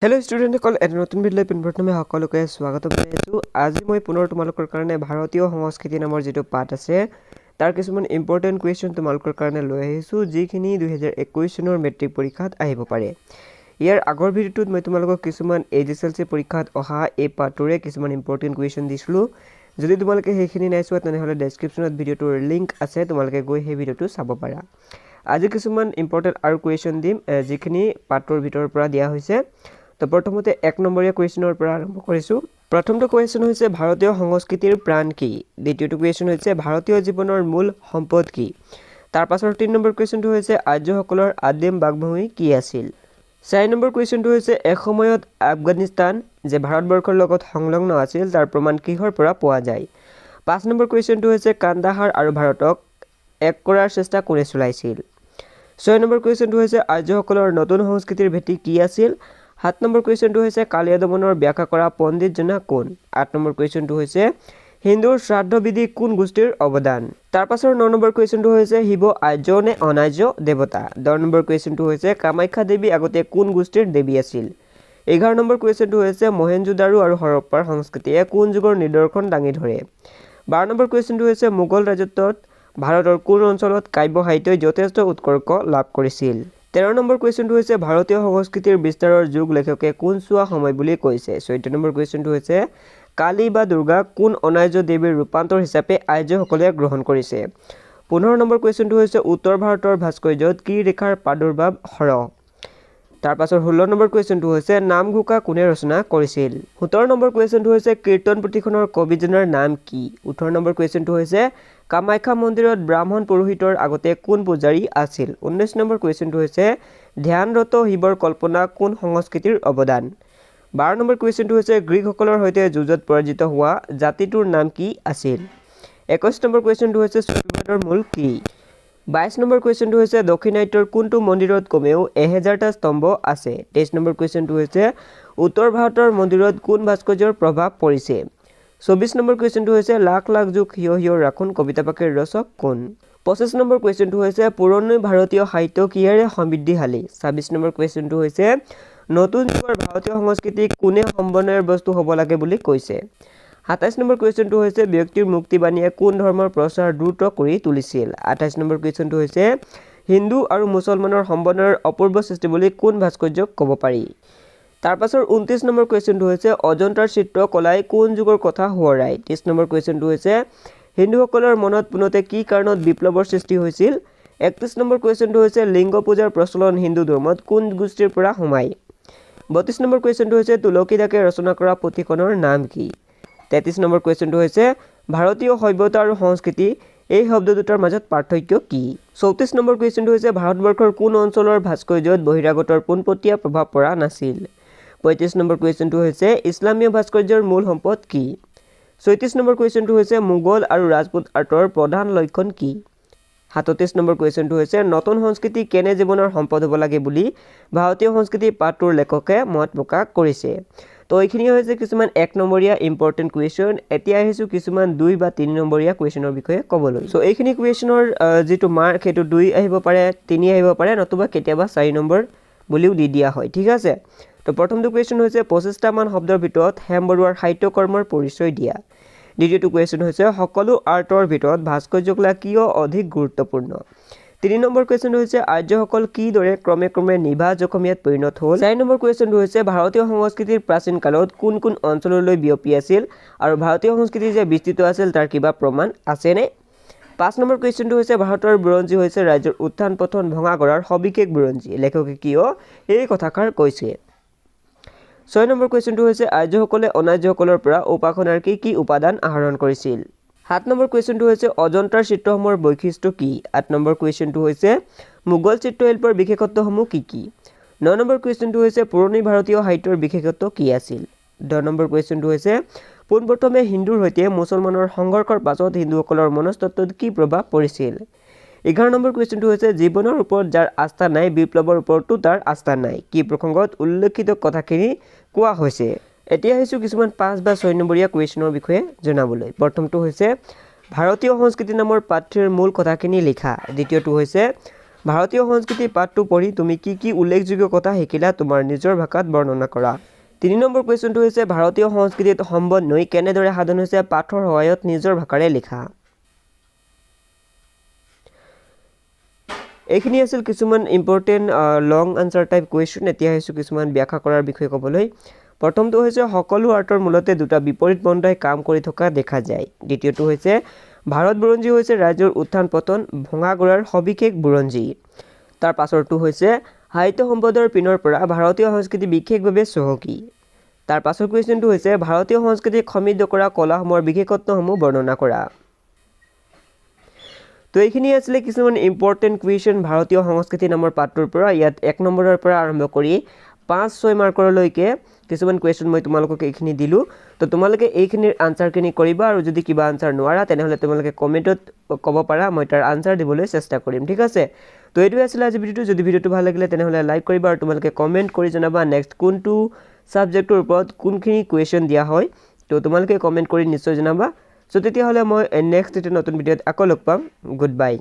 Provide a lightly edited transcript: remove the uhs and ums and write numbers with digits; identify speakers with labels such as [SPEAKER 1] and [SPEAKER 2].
[SPEAKER 1] Hello ষ্টুডেণ্টসকল এটা নতুন ভিডিঅ'লৈ পোনপ্ৰথমে সকলোকে স্বাগতম জনাইছোঁ। আজি মই পুনৰ তোমালোকৰ কাৰণে ভাৰতীয় সংস্কৃতি নামৰ যিটো পাঠ আছে তাৰ কিছুমান ইম্পৰ্টেণ্ট কুৱেশ্যন তোমালোকৰ কাৰণে লৈ আহিছোঁ যিখিনি 2021 চনৰ মেট্ৰিক পৰীক্ষাত আহিব পাৰে। ইয়াৰ আগৰ ভিডিঅ'টোত মই তোমালোকক কিছুমান HSLC পৰীক্ষাত অহা এই পাঠটোৰে কিছুমান ইম্পৰ্টেণ্ট কুৱেশ্যন দিছিলোঁ। যদি তোমালোকে সেইখিনি নাই চোৱা তেনেহ'লে ডেছক্ৰিপশ্যনত ভিডিঅ'টোৰ লিংক আছে, তোমালোকে গৈ সেই ভিডিঅ'টো চাব পাৰা। আজি কিছুমান ইম্পৰ্টেণ্ট আৰু কুৱেশ্যন দিম যিখিনি পাঠটোৰ ভিতৰৰ পৰা দিয়া হৈছে। তো প্ৰথমতে 1 নম্বৰীয়া কুৱেশ্যনৰ পৰা আৰম্ভ কৰিছোঁ। প্ৰথমটো কুৱেশ্যন হৈছে ভাৰতীয় সংস্কৃতিৰ প্ৰাণ কি? দ্বিতীয়টো কুৱেশ্যন হৈছে ভাৰতীয় জীৱনৰ মূল সম্পদ কি? তাৰ পাছৰ 3 নম্বৰ কুৱেশ্যনটো হৈছে আৰ্যসকলৰ আদিম বাসভূমি কি আছিল? 4 নম্বৰ কুৱেশ্যনটো হৈছে এসময়ত আফগানিস্তান যে ভাৰতবৰ্ষৰ লগত সংলগ্ন আছিল তাৰ প্ৰমাণ কিহৰ পৰা পোৱা যায়? 5 নম্বৰ কুৱেশ্যনটো হৈছে কান্দাহাৰ আৰু ভাৰতক এক কৰাৰ চেষ্টা কোনে চলাইছিল? 6 নম্বৰ কুৱেশ্যনটো হৈছে আৰ্যসকলৰ নতুন সংস্কৃতিৰ ভেটি কি আছিল? 7 নম্বৰ কুৱেশ্যনটো হৈছে কালিয়া দমনৰ ব্যাখ্যা কৰা পণ্ডিত জনা কোন? 8 নম্বৰ কুৱেশ্যনটো হৈছে হিন্দুৰ শ্ৰাদ্ধবিধি কোন গোষ্ঠীৰ অৱদান? তাৰ পাছৰ 9 নম্বৰ কুৱেশ্যনটো হৈছে শিৱ আৰ্য নে অনাৰ্য দেৱতা? 10 নম্বৰ কুৱেশ্যনটো হৈছে কামাখ্যা দেৱী আগতে কোন গোষ্ঠীৰ দেৱী আছিল? 11 নম্বৰ কুৱেশ্যনটো হৈছে মহেঞ্জোদাৰো আৰু হৰপ্পাৰ সংস্কৃতিয়ে কোন যুগৰ নিদৰ্শন দাঙি ধৰে? 12 নম্বৰ কুৱেশ্যনটো হৈছে মোগল ৰাজত্বত ভাৰতৰ কোন অঞ্চলত কাব্য সাহিত্যই যথেষ্ট উৎকৰ্ষ লাভ কৰিছিল? 13 নম্বৰ কুৱেশ্যনটো হৈছে ভাৰতীয় সংস্কৃতিৰ বিস্তাৰৰ যুগ লেখকে কোন চোৱা সময় বুলি কৈছে? 14 নম্বৰ কুৱেশ্যনটো হৈছে কালী বা দুৰ্গা কোন অনাৰ্য দেৱীৰ ৰূপান্তৰ হিচাপে আৰ্যসকলে গ্ৰহণ কৰিছে? 15 নম্বৰ কুৱেশ্যনটো হৈছে উত্তৰ ভাৰতৰ ভাস্কৰ্যত কি ৰেখাৰ প্ৰাদুৰ্ভাৱ সৰহ? তাৰ পাছৰ 16 নম্বৰ কুৱেশ্যনটো হৈছে নামঘোষা কোনে ৰচনা কৰিছিল? 17 নম্বৰ কুৱেশ্যনটো হৈছে কীৰ্তন পুথিখনৰ কবিজনৰ নাম কি? 18 নম্বৰ কুৱেশ্যনটো হৈছে কামাখ্যা মন্দিৰত ব্ৰাহ্মণ পুৰোহিতৰ আগতে কোন পূজাৰী আছিল? 19 নম্বৰ কুৱেশ্যনটো হৈছে ধ্যানৰত শিৱৰ কল্পনা কোন সংস্কৃতিৰ অৱদান? 12 নম্বৰ কুৱেশ্যনটো হৈছে গ্ৰীকসকলৰ সৈতে যুঁজত পৰাজিত হোৱা জাতিটোৰ নাম কি আছিল? 21 নম্বৰ কুৱেশ্যনটো হৈছে চুফীবাদৰ মূল কি? 22 নম্বৰ কুৱেশ্যনটো হৈছে দক্ষিণাত্যৰ কোনটো মন্দিৰত কমেও 1000টা স্তম্ভ আছে? 23 নম্বৰ কুৱেশ্যনটো হৈছে উত্তৰ ভাৰতৰ মন্দিৰত কোন ভাস্কৰ্যৰ প্ৰভাৱ পৰিছে? 24 নম্বৰ কুৱেশ্যনটো হৈছে লাখ লাখ যুগ হিয় হিয় ৰাখোন কবিতা পাখিৰ ৰচক কোন? 25 নম্বৰ কুৱেশ্যনটো হৈছে পুৰণি ভাৰতীয় সাহিত্য কিহেৰে সমৃদ্ধিশালী? 26 নম্বৰ কুৱেশ্যনটো হৈছে নতুন যুগৰ ভাৰতীয় সংস্কৃতি কোনে সমন্বয়ৰ বস্তু হ'ব লাগে বুলি কৈছে? 27 নম্বৰ কুৱেশ্যনটো হৈছে ব্যক্তিৰ মুক্তিবাণীয়ে কোন ধৰ্মৰ প্ৰচাৰ দ্ৰুত কৰি তুলিছিল? 28 নম্বৰ কুৱেশ্যনটো হৈছে হিন্দু আৰু মুছলমানৰ সমন্বয়ৰ অপূৰ্ব সৃষ্টি বুলি কোন ভাস্কৰ্যক ক'ব পাৰি? তাৰ পাছৰ 29 নম্বৰ কুৱেশ্যনটো হৈছে অজন্তাৰ চিত্ৰ কলাই কোন যুগৰ কথা সোঁৱৰাই? 30 নম্বৰ কুৱেশ্যনটো হৈছে হিন্দুসকলৰ মনত পোনতে কি কাৰণত বিপ্লৱৰ সৃষ্টি হৈছিল? 31 নম্বৰ কুৱেশ্যনটো হৈছে লিংগ পূজাৰ প্ৰচলন হিন্দু ধৰ্মত কোন গোষ্ঠীৰ পৰা সোমায়? 32 নম্বৰ কুৱেশ্যনটো হৈছে তুলসী দাসে ৰচনা কৰা পুথিখনৰ নাম কি? 33 নম্বৰ কুৱেশ্যনটো হৈছে ভাৰতীয় সভ্যতা আৰু সংস্কৃতি এই শব্দ দুটাৰ মাজত পাৰ্থক্য কি? 34 নম্বৰ কুৱেশ্যনটো হৈছে ভাৰতবৰ্ষৰ কোন অঞ্চলৰ ভাস্কৰ্যত বহিৰাগতৰ পোনপটীয়া প্ৰভাৱ পৰা নাছিল? 35 নম্বৰ কুৱেশ্যনটো হৈছে ইছলামীয় ভাস্কৰ্যৰ মূল সম্পদ কি? 36 নম্বৰ কুৱেশ্যনটো হৈছে মোগল আৰু ৰাজপুত আৰ্টৰ প্ৰধান লক্ষণ কি? 37 নম্বৰ কুৱেশ্যনটো হৈছে নতুন সংস্কৃতি কেনে জীৱনৰ সম্পদ হ'ব লাগে বুলি ভাৰতীয় সংস্কৃতি পাঠটোৰ লেখকে মত প্ৰকাশ কৰিছে। তো এইখিনি হৈছে কিছুমান 1 নম্বৰীয়া ইম্পৰ্টেণ্ট কুৱেশ্যন। এতিয়া আহিছোঁ কিছুমান 2 বা 3 নম্বৰীয়া কুৱেশ্যনৰ বিষয়ে ক'বলৈ। চ' এইখিনি কুৱেশ্যনৰ যিটো মাৰ্ক সেইটো 2 আহিব পাৰে, 3 আহিব পাৰে, নতুবা কেতিয়াবা 4 নম্বৰ বুলিও দি দিয়া হয়, ঠিক আছে। তো প্ৰথমটো কুৱেশ্যন হৈছে 25টামান শব্দৰ ভিতৰত হেম বৰুৱাৰ সাহিত্যকৰ্মৰ পৰিচয় দিয়া। দ্বিতীয়টো কুৱেশ্যন হৈছে সকলো আৰ্টৰ ভিতৰত ভাস্কৰ্যকলা কিয় অধিক গুৰুত্বপূৰ্ণ? 3 নম্বৰ কুৱেশ্যনটো হৈছে আৰ্যসকল কিদৰে ক্ৰমে ক্ৰমে নিভাঁজ অসমীয়াত পৰিণত হ'ল? 4 নম্বৰ কুৱেশ্যনটো হৈছে ভাৰতীয় সংস্কৃতিৰ প্ৰাচীন কালত কোন কোন অঞ্চললৈ বিয়পি আছিল আৰু ভাৰতীয় সংস্কৃতি যে বিস্তৃত আছিল তাৰ কিবা প্ৰমাণ আছেনে? 5 নম্বৰ কুৱেশ্যনটো হৈছে ভাৰতৰ বুৰঞ্জী হৈছে ৰাজ্যৰ উত্থান পতন ভঙা গঢ়াৰ সবিশেষ বুৰঞ্জী, লেখকে কিয় এই কথাষাৰ কৈছে? 6 নম্বৰ কুৱেশ্যনটো হৈছে আৰ্যসকলে অনাৰ্যসকলৰ পৰা উপাসনাৰ কি কি উপাদান আহৰণ কৰিছিল? 7 নম্বৰ কুৱেশ্যনটো হৈছে অজন্তাৰ চিত্ৰসমূহৰ বৈশিষ্ট্য কি? 8 নম্বৰ কুৱেশ্যনটো হৈছে মোগল চিত্ৰশিল্পৰ বিশেষত্বসমূহ কি কি? 9 নম্বৰ কুৱেশ্যনটো হৈছে পুৰণি ভাৰতীয় সাহিত্যৰ বিশেষত্ব কি আছিল? 10 নম্বৰ কুৱেশ্যনটো হৈছে পোনপ্ৰথমে হিন্দুৰ সৈতে মুছলমানৰ সংঘৰ্ষৰ পাছত হিন্দুসকলৰ মনস্তত্বত কি প্ৰভাৱ পৰিছিল? 11 নম্বৰ কুৱেশ্যনটো হৈছে জীৱনৰ ওপৰত যাৰ আস্থা নাই বিপ্লৱৰ ওপৰতো তাৰ আস্থা নাই, কি প্ৰসংগত উল্লেখিত কথাখিনি কোৱা হৈছে? এতিয়া আহিছোঁ কিছুমান 5 বা 6 নম্বৰীয়া কুৱেশ্যনৰ বিষয়ে জনাবলৈ। প্ৰথমটো হৈছে ভাৰতীয় সংস্কৃতি নামৰ পাঠ্যৰ মূল কথাখিনি লিখা। দ্বিতীয়টো হৈছে ভাৰতীয় সংস্কৃতি পাঠটো পঢ়ি তুমি কি উল্লেখযোগ্য কথা শিকিলা তোমাৰ নিজৰ ভাষাত বৰ্ণনা কৰা 3 নম্বৰ কুৱেশ্যনটো হৈছে ভাৰতীয় সংস্কৃতিত সম্বন্ধ নৈ কেনেদৰে সাধন হৈছে পাঠৰ সহায়ত নিজৰ ভাষাৰে লিখা এইখিনি আছিল কিছুমান ইম্পৰ্টেন্ট লং আনসাৰ টাইপ কুৱেশ্যন এতিয়া হৈছে কিছুমান ব্যাখ্যা কৰাৰ বিষয়ে ক'বলৈ প্ৰথমটো হৈছে সকলো আৰ্টৰ মূলতে দুটা বিপৰীত বন্ধাই কাম কৰি থকা দেখা যায় দ্বিতীয়টো হৈছে ভাৰত বুৰঞ্জী হৈছে ৰাজ্যৰ উত্থান পতন ভঙা গৰাৰ সবিশেষ বুৰঞ্জী তাৰ পাছৰটো হৈছে সাহিত্য সম্পদৰ পিনৰ পৰা ভাৰতীয় সংস্কৃতি বিশেষভাৱে চহকী তাৰ পাছৰ কুৱেশ্যনটো হৈছে ভাৰতীয় সংস্কৃতি সমৃদ্ধ কৰা কলাসমূহৰ বিশেষত্বসমূহ বৰ্ণনা কৰা তো এইখিনি আছিল কিছুমান ইম্পৰ্টেন্ট কুৱেশ্যন ভাৰতীয় সংস্কৃতি নামৰ পাঠটোৰ পৰা ইয়াত 1 নম্বৰৰ পৰা আৰম্ভ কৰি 5-6 মাৰ্কৰলৈকে কিছুমান কুৱেশ্যন মই তোমালোকক এইখিনি দিলো তো তোমালোকে এইখিনিৰ আনসাৰখিনি কৰিবা আৰু যদি কিবা আনসাৰ নোৱাৰা তেনেহলে তোমালোকে কমেন্টত ক'ব পাৰা মই তাৰ আনসাৰ দিবলৈ চেষ্টা কৰিম ঠিক আছে তো এইটো আছিল আজি ভিডিওটো যদি ভিডিওটো ভাল লাগিলে তেনেহলে লাইক কৰিবা আৰু তোমালোকে কমেন্ট কৰি জনাবা নেক্সট কোনটো সাবজেক্টৰ ওপৰত কোনখিনি কুৱেশ্যন দিয়া হয় তো তোমালোকে কমেন্ট কৰি নিশ্চয় জনাবা সো তেতিয়াহলে মই নেক্সট এটা নতুন ভিডিওত আকৌ লগ পাম গুড বাই